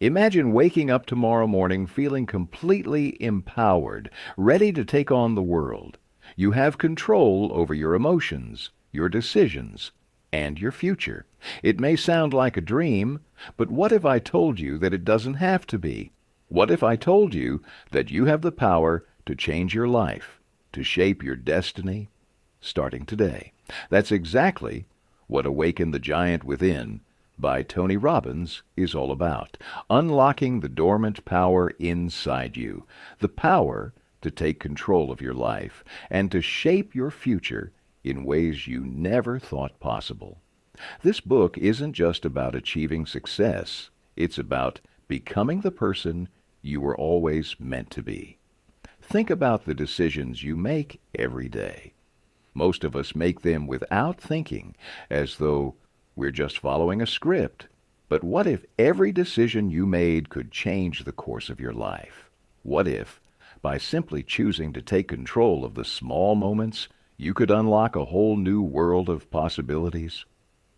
Imagine waking up tomorrow morning feeling completely empowered, ready to take on the world. You have control over your emotions, your decisions, and your future. It may sound like a dream, but what if I told you that it doesn't have to be? What if I told you that you have the power to change your life, to shape your destiny, starting today? That's exactly what Awaken the Giant Within by Tony Robbins is all about. Unlocking the dormant power inside you, the power to take control of your life and to shape your future in ways you never thought possible. This book isn't just about achieving success, it's about becoming the person you were always meant to be. Think about the decisions you make every day. Most of us make them without thinking, as though we're just following a script. But what if every decision you made could change the course of your life? What if, by simply choosing to take control of the small moments, you could unlock a whole new world of possibilities?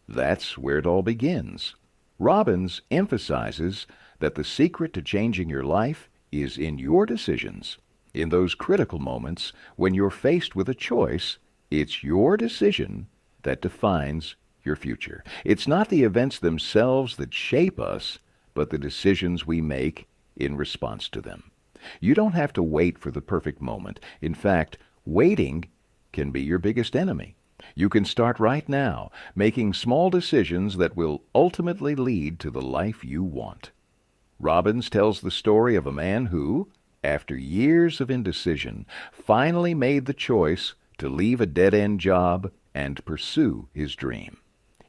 That's where it all begins. Robbins emphasizes that the secret to changing your life is in your decisions. In those critical moments when you're faced with a choice, it's your decision that defines your future. It's not the events themselves that shape us, but the decisions we make in response to them. You don't have to wait for the perfect moment. In fact, waiting can be your biggest enemy. You can start right now, making small decisions that will ultimately lead to the life you want. Robbins tells the story of a man who, after years of indecision, finally made the choice to leave a dead-end job and pursue his dream.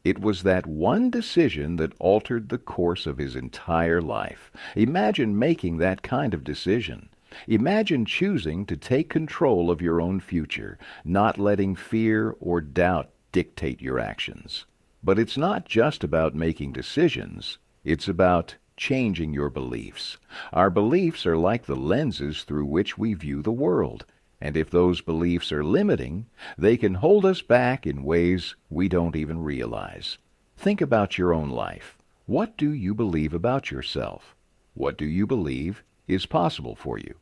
It was that one decision that altered the course of his entire life. Imagine making that kind of decision. Imagine choosing to take control of your own future, not letting fear or doubt dictate your actions. But it's not just about making decisions. It's about changing your beliefs. Our beliefs are like the lenses through which we view the world. And if those beliefs are limiting, they can hold us back in ways we don't even realize. Think about your own life. What do you believe about yourself? What do you believe is possible for you?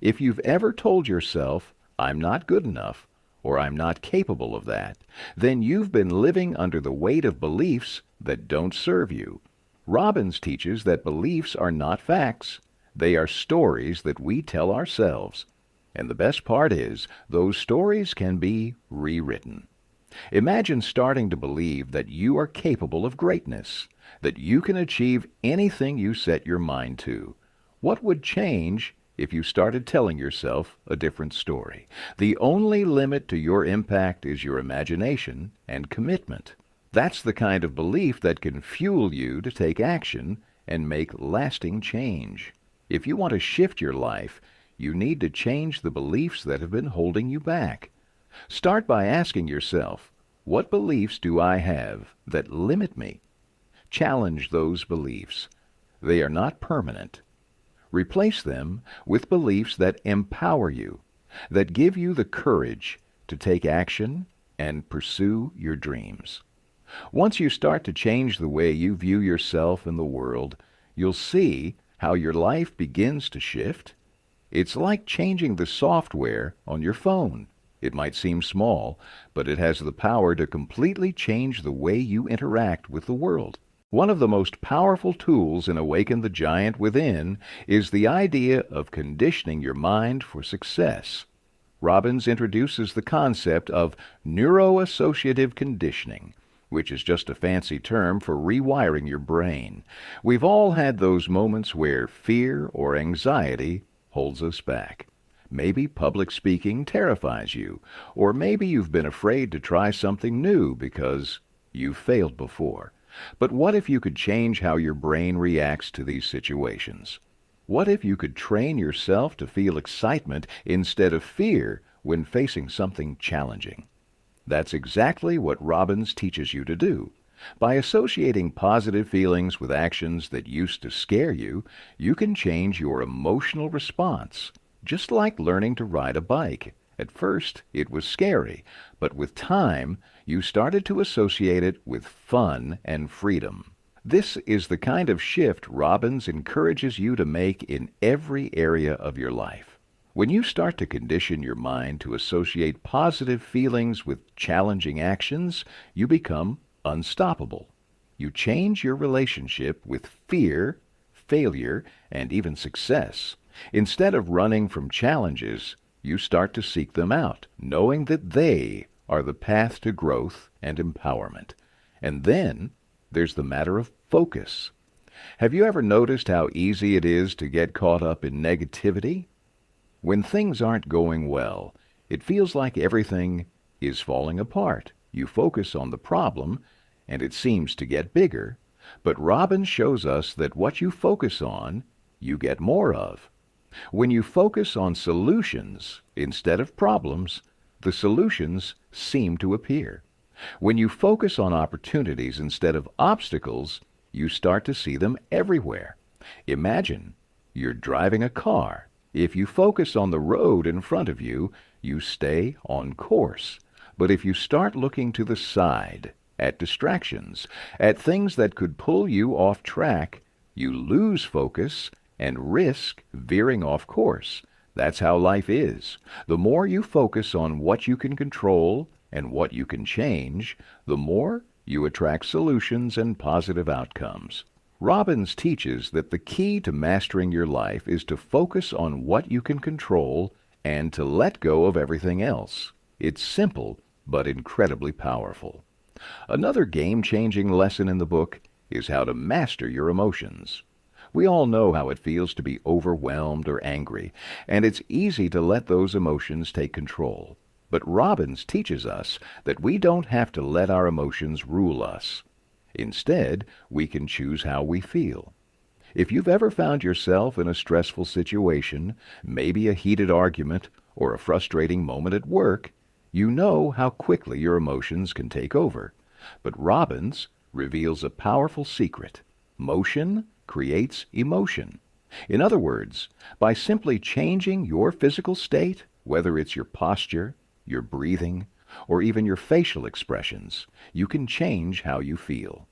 If you've ever told yourself, "I'm not good enough," or "I'm not capable of that," then you've been living under the weight of beliefs that don't serve you. Robbins teaches that beliefs are not facts. They are stories that we tell ourselves. And the best part is, those stories can be rewritten. Imagine starting to believe that you are capable of greatness, that you can achieve anything you set your mind to. What would change if you started telling yourself a different story? The only limit to your impact is your imagination and commitment. That's the kind of belief that can fuel you to take action and make lasting change. If you want to shift your life, you need to change the beliefs that have been holding you back. Start by asking yourself, what beliefs do I have that limit me? Challenge those beliefs. They are not permanent. Replace them with beliefs that empower you, that give you the courage to take action and pursue your dreams. Once you start to change the way you view yourself and the world, you'll see how your life begins to shift. It's like changing the software on your phone. It might seem small, but it has the power to completely change the way you interact with the world. One of the most powerful tools in Awaken the Giant Within is the idea of conditioning your mind for success. Robbins introduces the concept of neuroassociative conditioning, which is just a fancy term for rewiring your brain. We've all had those moments where fear or anxiety holds us back. Maybe public speaking terrifies you, or maybe you've been afraid to try something new because you've failed before. But what if you could change how your brain reacts to these situations? What if you could train yourself to feel excitement instead of fear when facing something challenging? That's exactly what Robbins teaches you to do. By associating positive feelings with actions that used to scare you, you can change your emotional response, just like learning to ride a bike. At first, it was scary, but with time, you started to associate it with fun and freedom. This is the kind of shift Robbins encourages you to make in every area of your life. When you start to condition your mind to associate positive feelings with challenging actions, you become unstoppable. You change your relationship with fear, failure, and even success. Instead of running from challenges, you start to seek them out, knowing that they are the path to growth and empowerment. And then there's the matter of focus. Have you ever noticed how easy it is to get caught up in negativity? When things aren't going well, it feels like everything is falling apart. You focus on the problem, and it seems to get bigger. But Robbins shows us that what you focus on, you get more of. When you focus on solutions instead of problems, the solutions seem to appear. When you focus on opportunities instead of obstacles, you start to see them everywhere. Imagine you're driving a car. If you focus on the road in front of you, you stay on course. But if you start looking to the side, at distractions, at things that could pull you off track, you lose focus and risk veering off course. That's how life is. The more you focus on what you can control and what you can change, the more you attract solutions and positive outcomes. Robbins teaches that the key to mastering your life is to focus on what you can control and to let go of everything else. It's simple, but incredibly powerful. Another game-changing lesson in the book is how to master your emotions. We all know how it feels to be overwhelmed or angry, and it's easy to let those emotions take control. But Robbins teaches us that we don't have to let our emotions rule us. Instead, we can choose how we feel. If you've ever found yourself in a stressful situation, maybe a heated argument or a frustrating moment at work, you know how quickly your emotions can take over. But Robbins reveals a powerful secret. Motion creates emotion. In other words, by simply changing your physical state, whether it's your posture, your breathing, or even your facial expressions, you can change how you feel.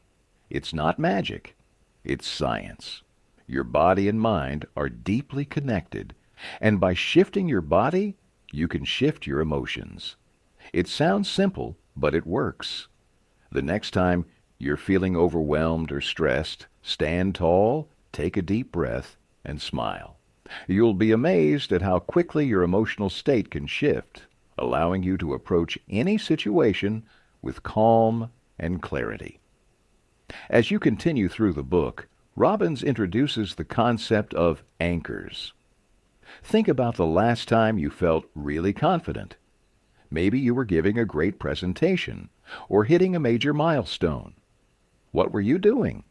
It's not magic, it's science. Your body and mind are deeply connected, and by shifting your body, you can shift your emotions. It sounds simple, but it works. The next time you're feeling overwhelmed or stressed, stand tall, take a deep breath, and smile. You'll be amazed at how quickly your emotional state can shift, allowing you to approach any situation with calm and clarity. As you continue through the book, Robbins introduces the concept of anchors. Think about the last time you felt really confident. Maybe you were giving a great presentation or hitting a major milestone. What were you doing?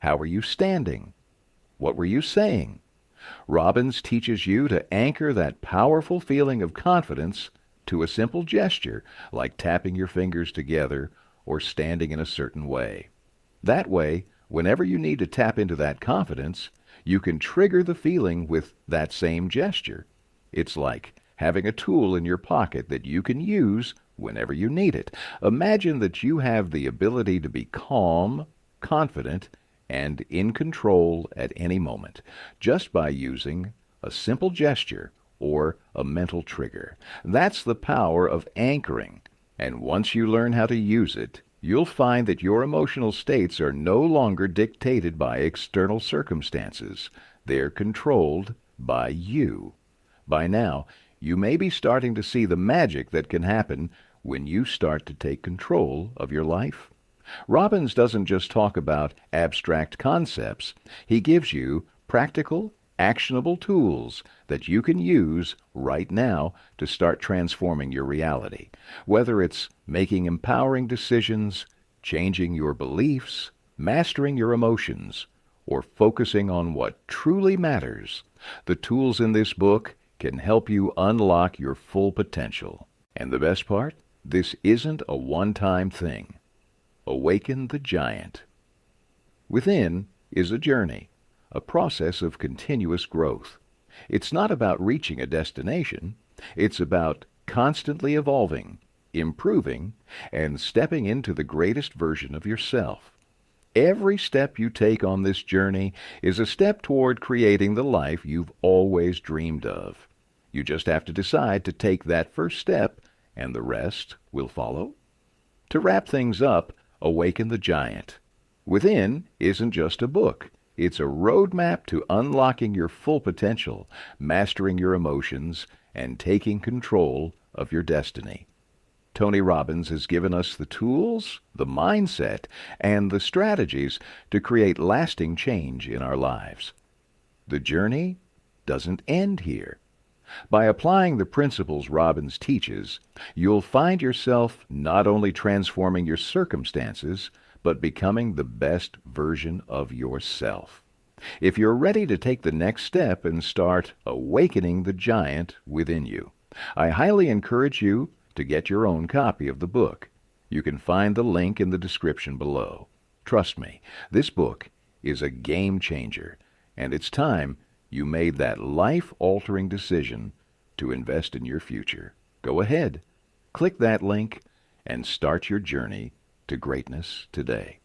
How were you standing? What were you saying? Robbins teaches you to anchor that powerful feeling of confidence to a simple gesture, like tapping your fingers together or standing in a certain way. That way, whenever you need to tap into that confidence, you can trigger the feeling with that same gesture. It's like having a tool in your pocket that you can use whenever you need it. Imagine that you have the ability to be calm, confident, and in control at any moment, just by using a simple gesture or a mental trigger. That's the power of anchoring, and once you learn how to use it, you'll find that your emotional states are no longer dictated by external circumstances. They're controlled by you. By now, you may be starting to see the magic that can happen when you start to take control of your life. Robbins doesn't just talk about abstract concepts. He gives you practical, actionable tools that you can use right now to start transforming your reality. Whether it's making empowering decisions, changing your beliefs, mastering your emotions, or focusing on what truly matters, the tools in this book can help you unlock your full potential. And the best part? This isn't a one-time thing. Awaken the giant. Within is a journey, a process of continuous growth. It's not about reaching a destination. It's about constantly evolving, improving, and stepping into the greatest version of yourself. Every step you take on this journey is a step toward creating the life you've always dreamed of. You just have to decide to take that first step, and the rest will follow. To wrap things up, Awaken the Giant Within isn't just a book. It's a roadmap to unlocking your full potential, mastering your emotions, and taking control of your destiny. Tony Robbins has given us the tools, the mindset, and the strategies to create lasting change in our lives. The journey doesn't end here. By applying the principles Robbins teaches, you'll find yourself not only transforming your circumstances, but becoming the best version of yourself. If you're ready to take the next step and start awakening the giant within you, I highly encourage you to get your own copy of the book. You can find the link in the description below. Trust me, this book is a game changer, and it's time you made that life-altering decision to invest in your future. Go ahead, click that link, and start your journey to greatness today.